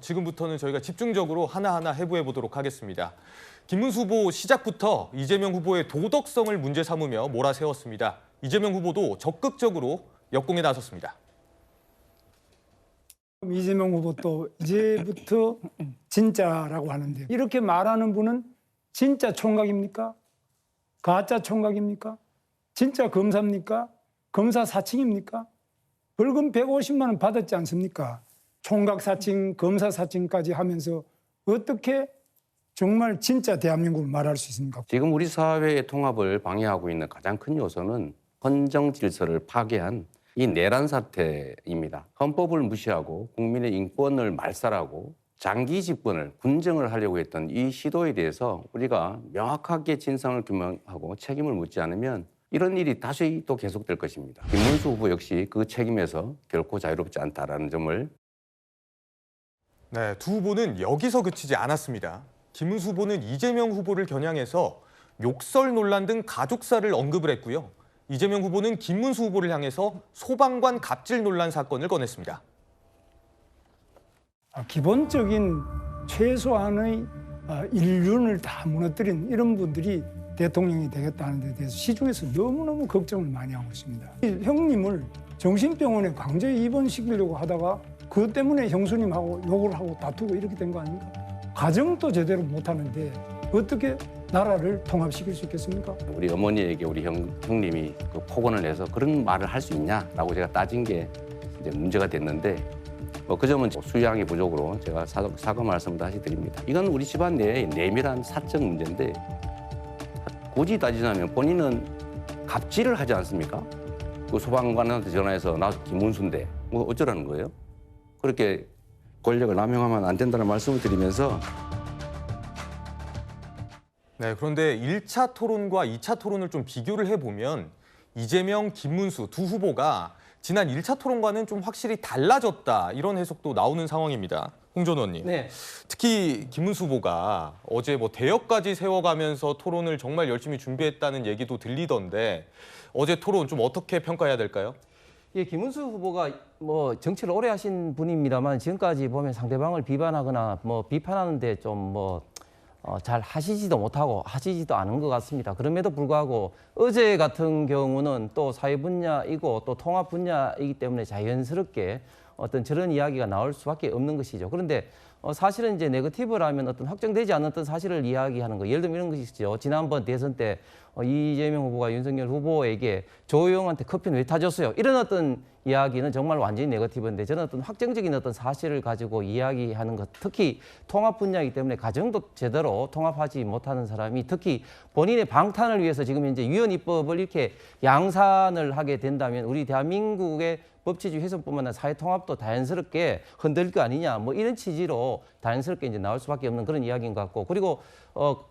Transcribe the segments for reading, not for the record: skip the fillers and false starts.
지금부터는 저희가 집중적으로 하나하나 해부해 보도록 하겠습니다. 김문수 후보 시작부터 이재명 후보의 도덕성을 문제 삼으며 몰아세웠습니다. 이재명 후보도 적극적으로 역공에 나섰습니다. 이재명 후보도 이제부터 진짜라고 하는데 이렇게 말하는 분은 진짜 총각입니까? 가짜 총각입니까? 진짜 검사입니까? 검사 사칭입니까? 벌금 150만 원 받았지 않습니까? 총각 사칭, 검사 사칭까지 하면서 어떻게 정말 진짜 대한민국을 말할 수 있습니까? 지금 우리 사회의 통합을 방해하고 있는 가장 큰 요소는 헌정 질서를 파괴한 이 내란 사태입니다. 헌법을 무시하고 국민의 인권을 말살하고 장기 집권을 군정을 하려고 했던 이 시도에 대해서 우리가 명확하게 진상을 규명하고 책임을 묻지 않으면 이런 일이 다시 또 계속될 것입니다. 김문수 후보 역시 그 책임에서 결코 자유롭지 않다라는 점을 네, 두 후보는 여기서 그치지 않았습니다. 김문수 후보는 이재명 후보를 겨냥해서 욕설 논란 등 가족사를 언급을 했고요. 이재명 후보는 김문수 후보를 향해서 소방관 갑질 논란 사건을 꺼냈습니다. 기본적인 최소한의 인륜을 다 무너뜨린 이런 분들이 대통령이 되겠다는 데 대해서 시중에서 너무너무 걱정을 많이 하고 있습니다. 형님을 정신병원에 강제 입원시키려고 하다가 그것 때문에 형수님하고 욕을 하고 다투고 이렇게 된 거 아닙니까? 가정도 제대로 못하는데 어떻게 나라를 통합시킬 수 있겠습니까? 우리 어머니에게 우리 형님이 그 폭언을 해서 그런 말을 할 수 있냐라고 제가 따진 게 이제 문제가 됐는데 그 점은 수양의 부족으로 제가 사과 말씀을 다시 드립니다. 이건 우리 집안 내의 내밀한 사적 문제인데 굳이 따지자면 본인은 갑질을 하지 않습니까? 그 소방관한테 전화해서 나 김문수인데 뭐 어쩌라는 거예요? 그렇게 권력을 남용하면 안 된다는 말씀을 드리면서 네, 그런데 1차 토론과 2차 토론을 좀 비교를 해보면 이재명, 김문수 두 후보가 지난 1차 토론과는 좀 확실히 달라졌다 이런 해석도 나오는 상황입니다. 홍 전 의원님. 네. 특히 김문수 후보가 어제 뭐 대역까지 세워가면서 토론을 정말 열심히 준비했다는 얘기도 들리던데 어제 토론 좀 어떻게 평가해야 될까요? 예, 김문수 후보가 뭐 정치를 오래 하신 분입니다만 지금까지 보면 상대방을 비판하거나 뭐 비판하는데 좀 잘 하시지도 못하고 하시지도 않은 것 같습니다. 그럼에도 불구하고 어제 같은 경우는 또 사회 분야이고 또 통합 분야이기 때문에 자연스럽게 어떤 저런 이야기가 나올 수밖에 없는 것이죠. 그런데 사실은 이제 네거티브라면 어떤 확정되지 않았던 사실을 이야기하는 거. 예를 들면 이런 것이죠. 지난번 대선 때 이재명 후보가 윤석열 후보에게 조영한테 커피는 왜 타줬어요? 이런 어떤 이야기는 정말 완전히 네거티브인데 저는 어떤 확정적인 어떤 사실을 가지고 이야기하는 것, 특히 통합 분야이기 때문에 가정도 제대로 통합하지 못하는 사람이 특히 본인의 방탄을 위해서 지금 현재 위헌입법을 이렇게 양산을 하게 된다면 우리 대한민국의 법치주의 훼손뿐만 아니라 사회 통합도 자연스럽게 흔들 거 아니냐 뭐 이런 취지로 자연스럽게 이제 나올 수밖에 없는 그런 이야기인 것 같고 그리고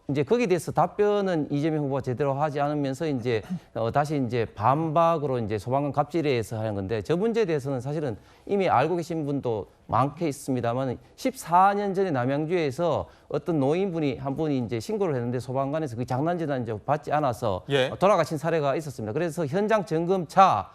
이제 거기에 대해서 답변은 이재명 후보가 제대로 하지 않으면서 이제 다시 이제 반박으로 이제 소방관 갑질에 의해서 하는 건데 저 문제에 대해서는 사실은 이미 알고 계신 분도 많게 있습니다만 14년 전에 남양주에서 어떤 노인분이 한 분이 이제 신고를 했는데 소방관에서 그 장난질을 받지 않아서 돌아가신 사례가 있었습니다. 그래서 현장 점검차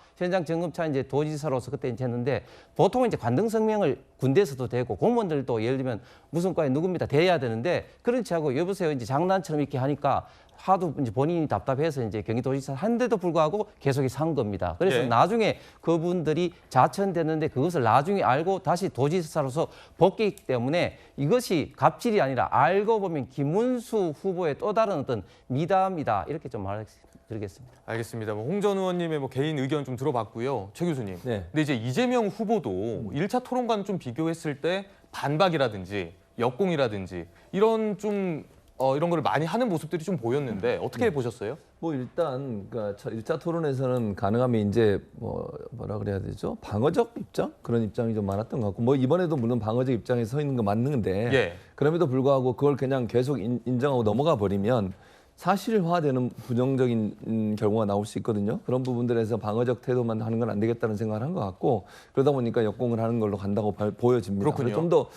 이제 도지사로서 그때 이제 했는데 보통은 이제 관등 성명을 군대에서도 되고 공무원들도 예를 들면 무슨 과에 누굽니다 돼야 되는데 그렇지 않고 여보세요 이제 장난처럼 이렇게 하니까 하도 이제 본인이 답답해서 이제 경기도지사 한데도 불구하고 계속 산 겁니다. 그래서 나중에 그분들이 자천됐는데 그것을 나중에 알고 다시 도지사로서 복귀했기 때문에 이것이 갑질이 아니라 알고 보면 김문수 후보의 또 다른 어떤 미담이다 이렇게 좀 말씀드리겠습니다. 알겠습니다. 홍 전 의원님의 개인 의견 좀 들어봤고요. 최 교수님. 네. 근데 이제 이재명 후보도 1차 토론과는 좀 비교했을 때 반박이라든지 역공이라든지 이런 좀 이런 걸 많이 하는 모습들이 좀 보였는데 어떻게 보셨어요? 뭐 일단 그러니까 1차 토론에서는 가능하면 이제 뭐라 그래야 되죠? 방어적 입장? 그런 입장이 좀 많았던 것 같고 뭐 이번에도 물론 방어적 입장에 서 있는 거 맞는데 그럼에도 불구하고 그걸 그냥 계속 인정하고 넘어가 버리면 사실화되는 부정적인 결과가 나올 수 있거든요. 그런 부분들에서 방어적 태도만 하는 건 안 되겠다는 생각을 한 것 같고 그러다 보니까 역공을 하는 걸로 간다고 보여집니다. 그렇군요. 좀 더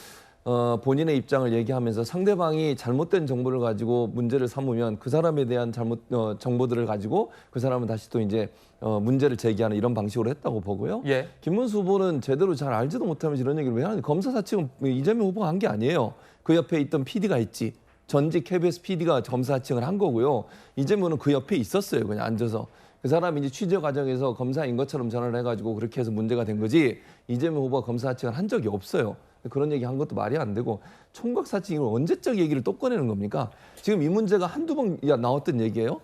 본인의 입장을 얘기하면서 상대방이 잘못된 정보를 가지고 문제를 삼으면 그 사람에 대한 정보들을 가지고 그 사람은 다시 또 이제 문제를 제기하는 이런 방식으로 했다고 보고요. 예. 김문수 후보는 제대로 잘 알지도 못하면서 이런 얘기를 왜 하는지 검사 사측은 이재명 후보가 한 게 아니에요. 그 옆에 있던 PD가 있지. 전직 KBS PD가 검사 사측을 한 거고요. 이재명은 그 옆에 있었어요. 그냥 앉아서. 그 사람이 이제 취재 과정에서 검사인 것처럼 전화를 해가지고 그렇게 해서 문제가 된 거지 이재명 후보가 검사 사측을 한 적이 없어요. 그런 얘기 한 것도 말이 안 되고 총각 사측 이걸 언제적 얘기를 또 꺼내는 겁니까? 지금 이 문제가 한두 번 나왔던 얘기예요?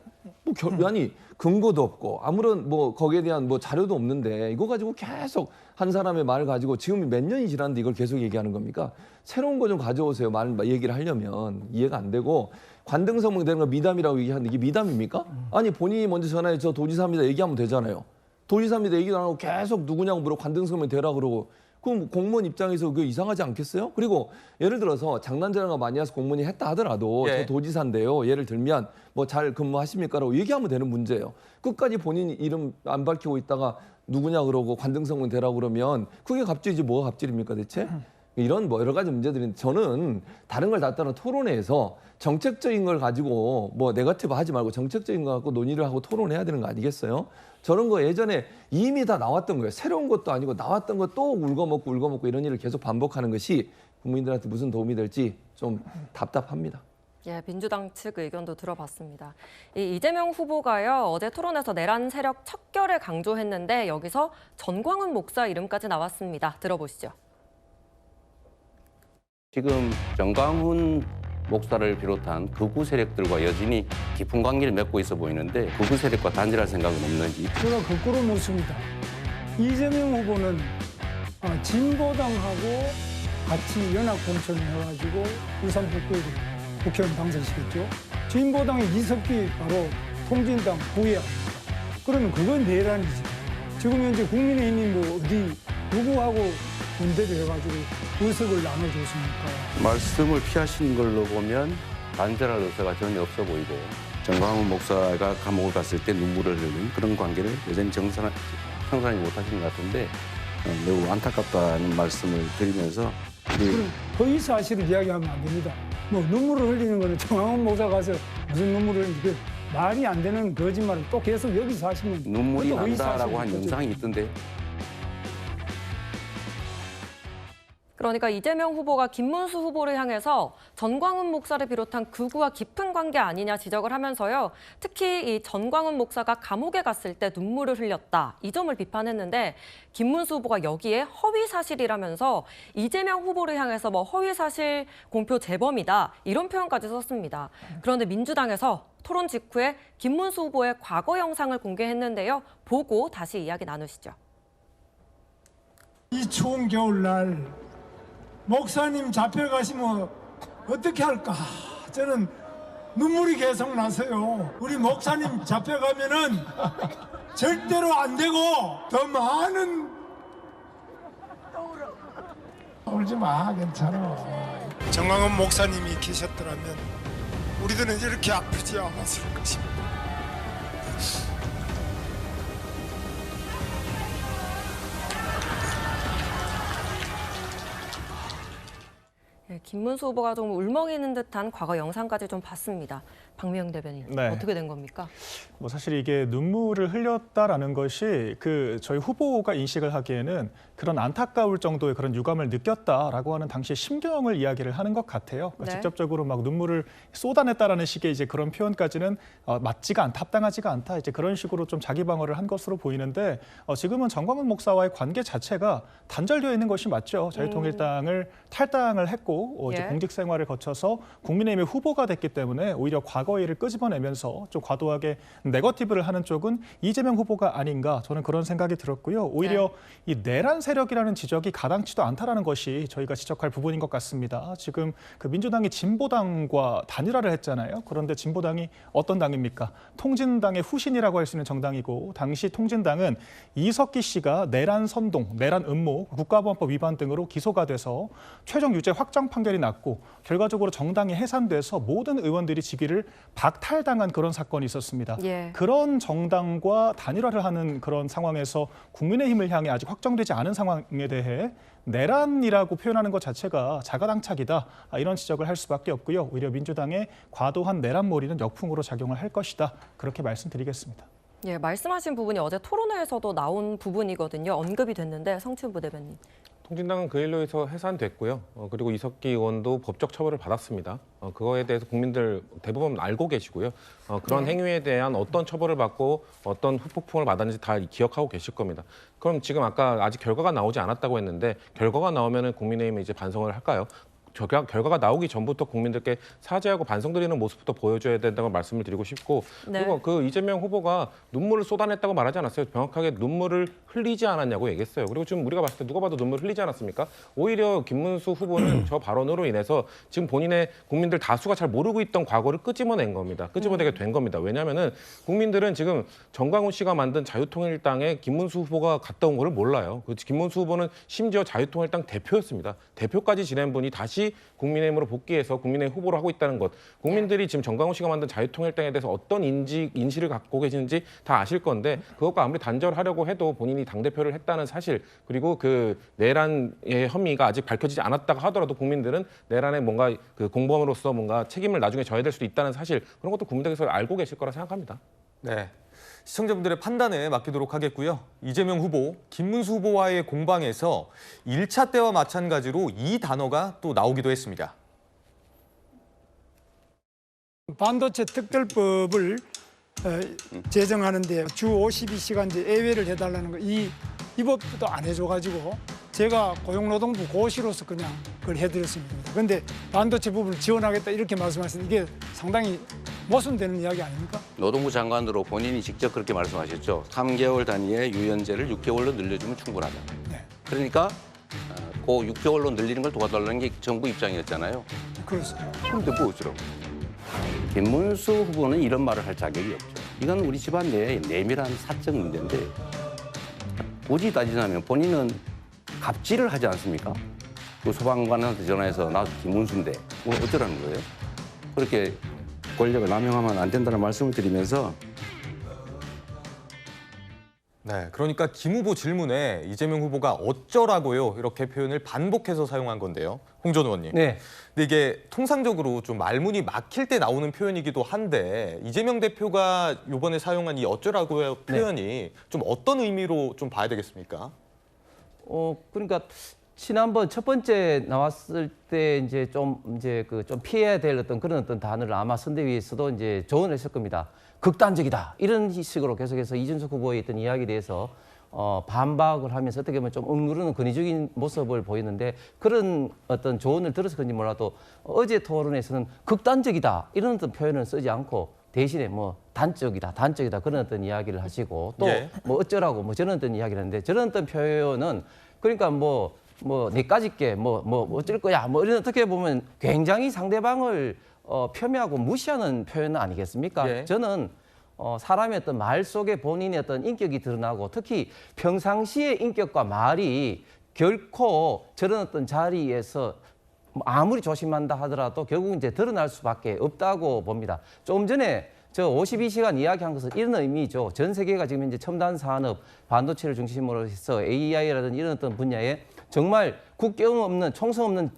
아니 근거도 없고 아무런 거기에 대한 자료도 없는데 이거 가지고 계속 한 사람의 말을 가지고 지금 몇 년이 지났는데 이걸 계속 얘기하는 겁니까? 새로운 거 좀 가져오세요. 얘기를 하려면 이해가 안 되고 관등성명 되는 거 미담이라고 얘기하는데 이게 미담입니까? 아니 본인이 먼저 전화해 저 도지사입니다 얘기하면 되잖아요. 도지사입니다 얘기도 안 하고 계속 누구냐고 물어 관등성명 되라 그러고 그럼 공무원 입장에서 그게 이상하지 않겠어요? 그리고 예를 들어서 장난전화가 많이 와서 공무원이 했다 하더라도 예. 저 도지사인데요. 예를 들면 잘 근무하십니까라고 얘기하면 되는 문제예요. 끝까지 본인 이름 안 밝히고 있다가 누구냐 그러고 관등성명 되라고 그러면 그게 갑질이지 뭐가 갑질입니까 대체? 이런 여러 가지 문제들인데 저는 다른 걸 다 떠나 토론회에서 정책적인 걸 가지고 네거티브 하지 말고 정책적인 거 갖고 논의를 하고 토론해야 되는 거 아니겠어요? 저런 거 예전에 이미 다 나왔던 거예요. 새로운 것도 아니고 나왔던 거 또 울거먹고 이런 일을 계속 반복하는 것이 국민들한테 무슨 도움이 될지 좀 답답합니다. 예, 민주당 측 의견도 들어봤습니다. 이재명 후보가요, 어제 토론에서 내란 세력 척결을 강조했는데 여기서 전광훈 목사 이름까지 나왔습니다. 들어보시죠. 지금 정광훈 목사를 비롯한 극우 세력들과 여전히 깊은 관계를 맺고 있어 보이는데 극우 세력과 단절할 생각은 없는지. 제가 거꾸로 묻습니다. 이재명 후보는 진보당하고 같이 연합공천을 해가지고 울산 북구에 국회의원 당선시켰죠. 진보당의 이석기 바로 통진당 부회 아닙니까? 그러면 그건 내란이지. 지금 현재 국민의힘이 어디 누구하고 연대를 해가지고 의석을 나눠줬습니까? 말씀을 피하시는 걸로 보면 단절할 의사가 전혀 없어 보이고 정광훈 목사가 감옥을 갔을 때 눈물을 흘린 그런 관계를 여전히 청산하지 못하시는 것 같은데 매우 안타깝다는 말씀을 드리면서 허위 사실을 이야기하면 안 됩니다. 눈물을 흘리는 거는 정광훈 목사 가서 무슨 눈물을 흘리는지 말이 안 되는 거짓말을 또 계속 여기서 하시면 눈물이 그것도 허위 난다라고 한 사실인 거죠. 영상이 있던데. 그러니까 이재명 후보가 김문수 후보를 향해서 전광훈 목사를 비롯한 극우와 깊은 관계 아니냐 지적을 하면서요. 특히 이 전광훈 목사가 감옥에 갔을 때 눈물을 흘렸다. 이 점을 비판했는데 김문수 후보가 여기에 허위 사실이라면서 이재명 후보를 향해서 허위 사실 공표 재범이다. 이런 표현까지 썼습니다. 그런데 민주당에서 토론 직후에 김문수 후보의 과거 영상을 공개했는데요. 보고 다시 이야기 나누시죠. 이 추운 겨울날 목사님 잡혀가시면 어떻게 할까? 저는 눈물이 계속 나서요. 우리 목사님 잡혀가면은 절대로 안 되고 더 많은 울지 마, 괜찮아. 정광훈 목사님이 계셨더라면 우리들은 이렇게 아프지 않았을 것입니다. 네, 김문수 후보가 좀 울먹이는 듯한 과거 영상까지 좀 봤습니다. 박미영 대변인, 네. 어떻게 된 겁니까? 사실 이게 눈물을 흘렸다라는 것이 저희 후보가 인식을 하기에는 그런 안타까울 정도의 그런 유감을 느꼈다라고 하는 당시의 심경을 이야기를 하는 것 같아요. 그러니까 네. 직접적으로 막 눈물을 쏟아냈다라는 식의 이제 그런 표현까지는 맞지가 않다, 합당하지가 않다, 이제 그런 식으로 좀 자기 방어를 한 것으로 보이는데 지금은 정광훈 목사와의 관계 자체가 단절되어 있는 것이 맞죠. 자유통일당을 탈당을 했고 이제 예. 공직 생활을 거쳐서 국민의힘의 후보가 됐기 때문에 오히려 과거 일을 끄집어내면서 좀 과도하게 네거티브를 하는 쪽은 이재명 후보가 아닌가 저는 그런 생각이 들었고요. 오히려 이 내란 세력이라는 지적이 가당치도 않다라는 것이 저희가 지적할 부분인 것 같습니다. 지금 그 민주당이 진보당과 단일화를 했잖아요. 그런데 진보당이 어떤 당입니까? 통진당의 후신이라고 할 수 있는 정당이고 당시 통진당은 이석기 씨가 내란 선동, 내란 음모, 국가보안법 위반 등으로 기소가 돼서 최종 유죄 확정 실형 판결이 났고 결과적으로 정당이 해산돼서 모든 의원들이 직위를 박탈당한 그런 사건이 있었습니다. 예. 그런 정당과 단일화를 하는 그런 상황에서 국민의힘을 향해 아직 확정되지 않은 상황에 대해 내란이라고 표현하는 것 자체가 자가당착이다. 이런 지적을 할 수밖에 없고요. 오히려 민주당의 과도한 내란몰이는 역풍으로 작용을 할 것이다. 그렇게 말씀드리겠습니다. 예, 말씀하신 부분이 어제 토론회에서도 나온 부분이거든요. 언급이 됐는데 성춘 부대변인. 통진당은 그 일로 해서 해산됐고요. 그리고 이석기 의원도 법적 처벌을 받았습니다. 그거에 대해서 국민들 대부분 알고 계시고요. 그런 행위에 대한 어떤 처벌을 받고 어떤 후폭풍을 받았는지 다 기억하고 계실 겁니다. 그럼 지금 아까 아직 결과가 나오지 않았다고 했는데 결과가 나오면은 국민의힘이 이제 반성을 할까요? 결과가 나오기 전부터 국민들께 사죄하고 반성드리는 모습부터 보여줘야 된다고 말씀을 드리고 싶고 네. 그리고 그 이재명 후보가 눈물을 쏟아냈다고 말하지 않았어요. 명확하게 눈물을 흘리지 않았냐고 얘기했어요. 그리고 지금 우리가 봤을 때 누가 봐도 눈물을 흘리지 않았습니까? 오히려 김문수 후보는 저 발언으로 인해서 지금 본인의 국민들 다수가 잘 모르고 있던 과거를 끄집어낸 겁니다. 끄집어내게 된 겁니다. 왜냐하면은 국민들은 지금 정광훈 씨가 만든 자유통일당에 김문수 후보가 갔다 온 거를 몰라요. 김문수 후보는 심지어 자유통일당 대표였습니다. 대표까지 지낸 분이 다시 국민의힘으로 복귀해서 국민의힘 후보로 하고 있다는 것. 국민들이 지금 정광훈 씨가 만든 자유통일당에 대해서 어떤 인식을 갖고 계시는지 다 아실 건데 그것과 아무리 단절하려고 해도 본인이 당대표를 했다는 사실 그리고 그 내란의 혐의가 아직 밝혀지지 않았다고 하더라도 국민들은 내란의 뭔가 그 공범으로서 뭔가 책임을 나중에 져야 될 수도 있다는 사실 그런 것도 국민들께서 알고 계실 거라 생각합니다. 네. 시청자분들의 판단에 맡기도록 하겠고요. 이재명 후보, 김문수 후보와의 공방에서 1차 때와 마찬가지로 이 단어가 또 나오기도 했습니다. 반도체 특별법을 제정하는데 주 52시간제 예외를 해달라는 거 이 법도 안 해줘가지고 제가 고용노동부 고시로서 그냥 그걸 해드렸습니다. 그런데 반도체 부분을 지원하겠다 이렇게 말씀하시는 이게 상당히 모순되는 이야기 아닙니까? 노동부 장관으로 본인이 직접 그렇게 말씀하셨죠. 3개월 단위의 유연제를 6개월로 늘려주면 충분하다. 네. 그러니까 그 6개월로 늘리는 걸 도와달라는 게 정부 입장이었잖아요. 그렇습니다. 그런데 뭐 어쩌라고. 김문수 후보는 이런 말을 할 자격이 없죠. 이건 우리 집안 내의 내밀한 사적 문제인데 굳이 따지자면 본인은 갑질을 하지 않습니까? 그 소방관한테 전화해서 나 김문수인데 뭐 어쩌라는 거예요? 그렇게 권력을 남용하면 안 된다는 말씀을 드리면서 네, 그러니까 김 후보 질문에 이재명 후보가 어쩌라고요? 이렇게 표현을 반복해서 사용한 건데요. 홍 전 의원님. 네. 근데 이게 통상적으로 좀 말문이 막힐 때 나오는 표현이기도 한데 이재명 대표가 이번에 사용한 이 어쩌라고요 표현이 좀 어떤 의미로 좀 봐야 되겠습니까? 그러니까 지난번 첫 번째 나왔을 때 이제 좀 피해야 될 그런 단어를 아마 선대위에서도 이제 조언을 했을 겁니다. 극단적이다 이런 식으로 계속해서 이준석 후보의 어떤 이야기에 대해서 반박을 하면서 어떻게 보면 좀 억누르는 권위적인 모습을 보이는데 그런 어떤 조언을 들어서 그런지 몰라도 어제 토론에서는 극단적이다 이런 어떤 표현을 쓰지 않고 대신에 뭐 단적이다 그런 어떤 이야기를 하시고 또 뭐 어쩌라고 뭐 저런 어떤 이야기를 하는데 저런 어떤 표현은 그러니까 뭐 내까짓게 뭐 어쩔 거야 뭐 이런 어떻게 보면 굉장히 상대방을 폄훼하고 무시하는 표현 아니겠습니까? 저는 사람의 어떤 말 속에 본인의 어떤 인격이 드러나고 특히 평상시의 인격과 말이 결코 저런 어떤 자리에서 아무리 조심한다 하더라도 결국 이제 드러날 수밖에 없다고 봅니다. 좀 전에 저 52시간 이야기한 것은 이런 의미죠. 전 세계가 지금 이제 첨단 산업, 반도체를 중심으로 해서 AI라든지 이런 어떤 분야에 정말 국경 없는 총성 없는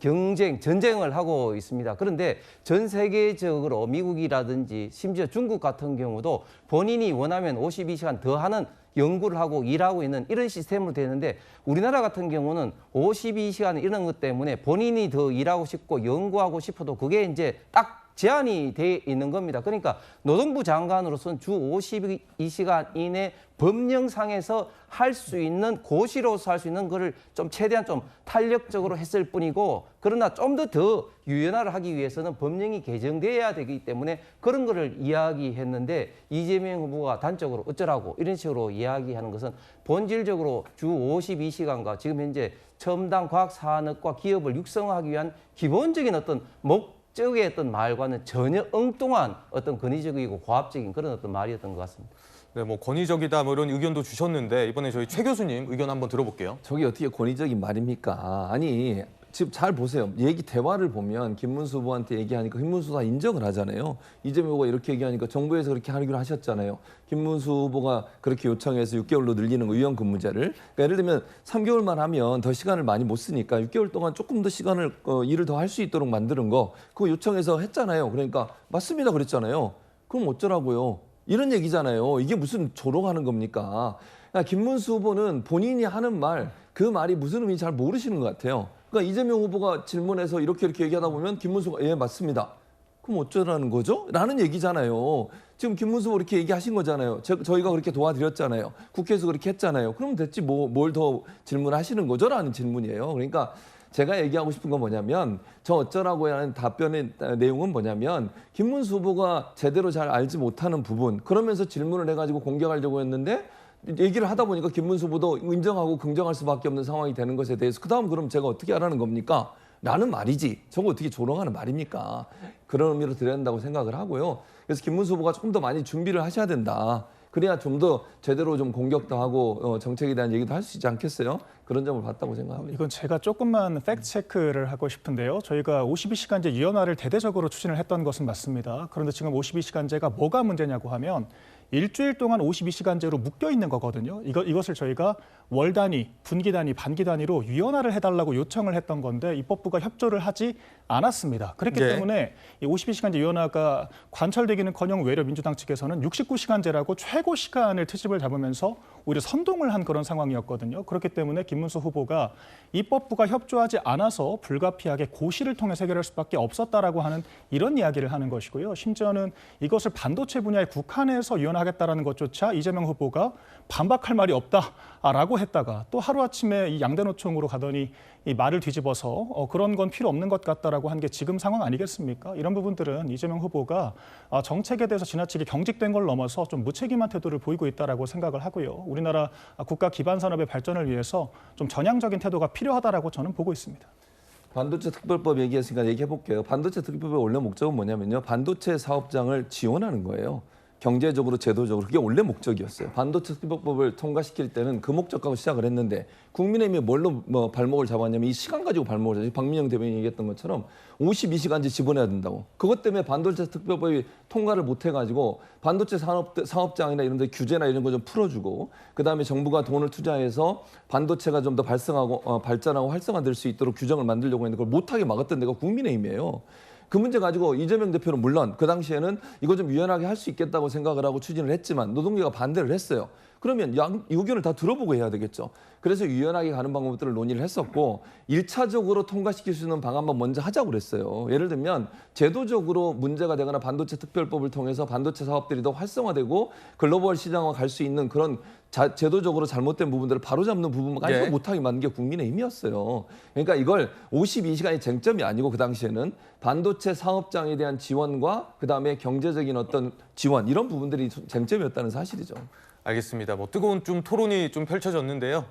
전쟁을 하고 있습니다. 그런데 전 세계적으로 미국이라든지 심지어 중국 같은 경우도 본인이 원하면 52시간 더 하는 연구를 하고 일하고 있는 이런 시스템으로 되는데 우리나라 같은 경우는 52시간 이런 것 때문에 본인이 더 일하고 싶고 연구하고 싶어도 그게 이제 딱 제한이 돼 있는 겁니다. 그러니까 노동부 장관으로서는 주 52시간 이내 법령상에서 할 수 있는 고시로서 할 수 있는 거를 좀 최대한 좀 탄력적으로 했을 뿐이고 그러나 좀 더 유연화를 하기 위해서는 법령이 개정돼야 되기 때문에 그런 거를 이야기했는데 이재명 후보가 단적으로 어쩌라고 이런 식으로 이야기하는 것은 본질적으로 주 52시간과 지금 현재 첨단 과학 산업과 기업을 육성하기 위한 기본적인 어떤 목적의 어떤 말과는 전혀 엉뚱한 어떤 권위적이고 고압적인 그런 어떤 말이었던 것 같습니다. 네, 뭐 권위적이다 뭐 이런 의견도 주셨는데 이번에 저희 최 교수님 의견 한번 들어볼게요. 저게 어떻게 권위적인 말입니까? 아니 지금 잘 보세요. 대화를 보면 김문수 후보한테 얘기하니까 김문수 후보가 인정을 하잖아요. 이재명 후보가 이렇게 얘기하니까 정부에서 그렇게 하기로 하셨잖아요. 김문수 후보가 그렇게 요청해서 6개월로 늘리는 거 의원 근무제를. 그러니까 예를 들면 3개월만 하면 더 시간을 많이 못 쓰니까 6개월 동안 조금 더 시간을 일을 더 할 수 있도록 만드는 거 그거 요청해서 했잖아요. 그러니까 맞습니다 그랬잖아요. 그럼 어쩌라고요? 이런 얘기잖아요. 이게 무슨 조롱하는 겁니까? 그러니까 김문수 후보는 본인이 하는 말, 그 말이 무슨 의미인지 잘 모르시는 것 같아요. 그러니까 이재명 후보가 질문해서 이렇게 얘기하다 보면 김문수가 예 맞습니다. 그럼 어쩌라는 거죠? 라는 얘기잖아요. 지금 김문수 후보 이렇게 얘기하신 거잖아요. 저희가 그렇게 도와드렸잖아요. 국회에서 그렇게 했잖아요. 그럼 됐지 뭘 더 질문하시는 거죠? 라는 질문이에요. 그러니까 제가 얘기하고 싶은 건 뭐냐면 저 어쩌라고 하는 답변의 내용은 뭐냐면 김문수 후보가 제대로 잘 알지 못하는 부분 그러면서 질문을 해가지고 공격하려고 했는데 얘기를 하다 보니까 김문수 후보도 인정하고 긍정할 수밖에 없는 상황이 되는 것에 대해서 그다음 그럼 제가 어떻게 하라는 겁니까? 라는 말이지. 저거 어떻게 조롱하는 말입니까? 그런 의미로 드려야 된다고 생각을 하고요. 그래서 김문수 후보가 조금 더 많이 준비를 하셔야 된다. 그래야 좀 더 제대로 좀 공격도 하고 정책에 대한 얘기도 할 수 있지 않겠어요? 그런 점을 봤다고 생각합니다. 이건 제가 조금만 팩트 체크를 하고 싶은데요. 저희가 52시간제 유연화를 대대적으로 추진을 했던 것은 맞습니다. 그런데 지금 52시간제가 뭐가 문제냐고 하면 일주일 동안 52시간제로 묶여 있는 거거든요. 이것을 저희가 월 단위, 분기 단위, 반기 단위로 유연화를 해달라고 요청을 했던 건데 입법부가 협조를 하지 않았습니다. 그렇기 때문에 이 52시간제 유연화가 관철되기는커녕 외려 민주당 측에서는 69시간제라고 최고 시간을 트집을 잡으면서 오히려 선동을 한 그런 상황이었거든요. 그렇기 때문에 김문수 후보가 입법부가 협조하지 않아서 불가피하게 고시를 통해서 해결할 수밖에 없었다라고 하는 이런 이야기를 하는 것이고요. 심지어는 이것을 반도체 분야에 국한해서 유연하겠다라는 것조차 이재명 후보가 반박할 말이 없다라고 했다가 또 하루아침에 이 양대노총으로 가더니 이 말을 뒤집어서 그런 건 필요 없는 것 같다라고 한 게 지금 상황 아니겠습니까? 이런 부분들은 이재명 후보가 정책에 대해서 지나치게 경직된 걸 넘어서 좀 무책임한 태도를 보이고 있다라고 생각을 하고요. 우리나라 국가 기반 산업의 발전을 위해서 좀 전향적인 태도가 필요하다라고 저는 보고 있습니다. 반도체 특별법 얘기했으니까 얘기해 볼게요. 반도체 특별법의 원래 목적은 뭐냐면요. 반도체 사업장을 지원하는 거예요. 경제적으로 제도적으로 그게 원래 목적이었어요. 반도체 특별법을 통과시킬 때는 그 목적하고 시작을 했는데 국민의힘이 뭘로 발목을 잡았냐면 이 시간 가지고 발목을 잡았어요. 박민영 대변인이 얘기했던 것처럼 52시간제 집어내야 된다고. 그것 때문에 반도체 특별법이 통과를 못 해가지고 반도체 사업장이나 이런 데 규제나 이런 거 좀 풀어주고 그다음에 정부가 돈을 투자해서 반도체가 좀 더 발생하고 발전하고 활성화될 수 있도록 규정을 만들려고 했는데 그걸 못하게 막았던 데가 국민의힘이에요. 그 문제 가지고 이재명 대표는 물론 그 당시에는 이거 좀 유연하게 할 수 있겠다고 생각을 하고 추진을 했지만 노동계가 반대를 했어요. 그러면 의견을 다 들어보고 해야 되겠죠. 그래서 유연하게 가는 방법들을 논의를 했었고 1차적으로 통과시킬 수 있는 방안만 먼저 하자고 그랬어요. 예를 들면 제도적으로 문제가 되거나 반도체 특별법을 통해서 반도체 사업들이 더 활성화되고 글로벌 시장화 갈 수 있는 그런 제도적으로 잘못된 부분들을 바로잡는 부분만 못하게 만든 게 국민의힘이었어요. 그러니까 이걸 52시간이 쟁점이 아니고 그 당시에는 반도체 사업장에 대한 지원과 그다음에 경제적인 어떤 지원 이런 부분들이 쟁점이었다는 사실이죠. 알겠습니다. 뜨거운 좀 토론이 좀 펼쳐졌는데요.